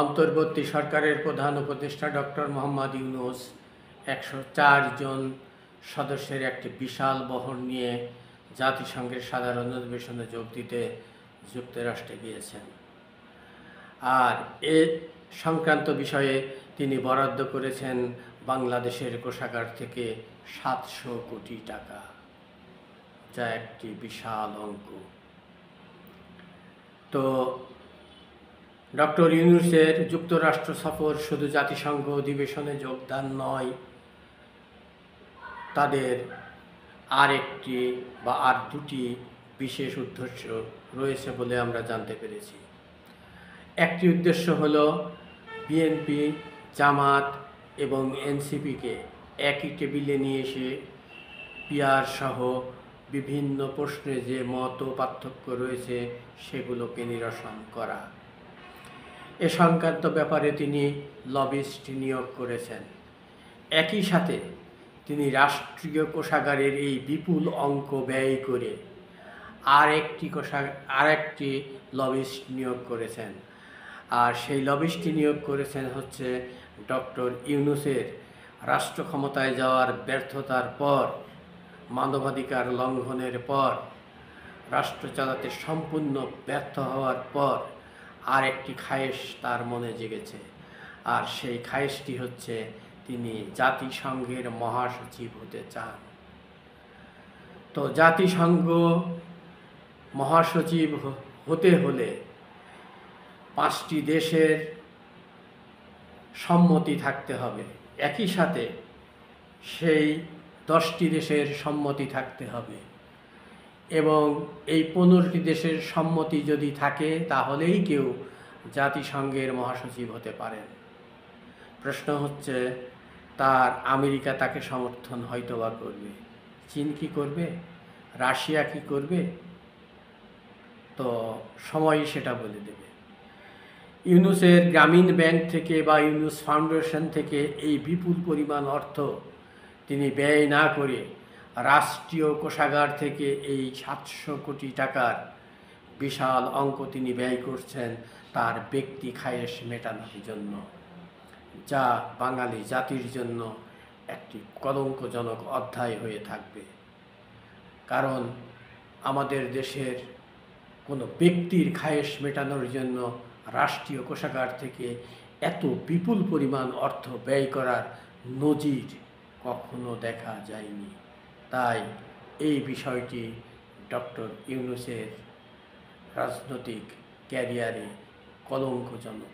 অন্তর্বর্তী সরকারের প্রধান উপদেষ্টা ডক্টর মোহাম্মদ ইউনূস ১০৪ জন সদস্যের একটি বিশাল বহর নিয়ে জাতিসংঘের সাধারণ অধিবেশনে যোগ দিতে যুক্তরাষ্ট্রে গিয়েছেন। আর এ সংক্রান্ত বিষয়ে তিনি বরাদ্দ করেছেন বাংলাদেশের কোষাগার থেকে ৭০০ কোটি টাকা, যা একটি বিশাল অঙ্ক। তো ডক্টর ইউনূসের যুক্তরাষ্ট্র সফর শুধু জাতিসংঘ অধিবেশনে যোগদান নয়, তাদের আর দুটি বিশেষ উদ্দেশ্য রয়েছে বলে আমরা জানতে পেরেছি। একটি উদ্দেশ্য হল বিএনপি, জামাত এবং এনসিপিকে একই টেবিলে নিয়ে এসে পিআর সহ বিভিন্ন প্রশ্নে যে মত পার্থক্য রয়েছে সেগুলোকে নিরসন করা। এ সংক্রান্ত ব্যাপারে তিনি লবিস্ট নিয়োগ করেছেন। একই সাথে তিনি রাষ্ট্রীয় কোষাগারের এই বিপুল অঙ্ক ব্যয় করে আরেকটি লবিস্ট নিয়োগ করেছেন। আর সেই লবিস্টটি নিয়োগ করেছেন হচ্ছে ডক্টর ইউনূসের রাষ্ট্র ক্ষমতায় যাওয়ার ব্যর্থতার পর, মানবাধিকার লঙ্ঘনের পর, রাষ্ট্র চালাতে সম্পূর্ণ ব্যর্থ হওয়ার পর আরেকটি খায়েশ তার মনে জেগেছে। আর সেই খায়েশটি হচ্ছে তিনি জাতিসংঘের মহাসচিব হতে চান। তো জাতিসংঘ মহাসচিব হতে হলে 5টি দেশের সম্মতি থাকতে হবে, একই সাথে সেই 10টি দেশের সম্মতি থাকতে হবে, এবং এই 15টি দেশের সম্মতি যদি থাকে তাহলেই কেউ জাতিসংঘের মহাসচিব হতে পারেন। প্রশ্ন হচ্ছে, আমেরিকা তাকে সমর্থন হয়তোবা করবে, চীন কি করবে, রাশিয়া কি করবে, তো সময়ই সেটা বলে দেবে। ইউনূসের গ্রামীণ ব্যাংক থেকে বা ইউনূস ফাউন্ডেশন থেকে এই বিপুল পরিমাণ অর্থ তিনি ব্যয় না করে রাষ্ট্রীয় কোষাগার থেকে এই ৭০০ কোটি টাকার বিশাল অঙ্ক তিনি ব্যয় করছেন তার ব্যক্তি খায়েশ মেটানোর জন্য, যা বাঙালি জাতির জন্য একটি কলঙ্কজনক অধ্যায় হয়ে থাকবে। কারণ আমাদের দেশের কোনো ব্যক্তির খায়েশ মেটানোর জন্য রাষ্ট্রীয় কোষাগার থেকে এত বিপুল পরিমাণ অর্থ ব্যয় করার নজির কখনো দেখা যায়নি। তাই এই বিষয়টি ডক্টর ইউনূসের রাজনৈতিক ক্যারিয়ারে কলঙ্কজনক।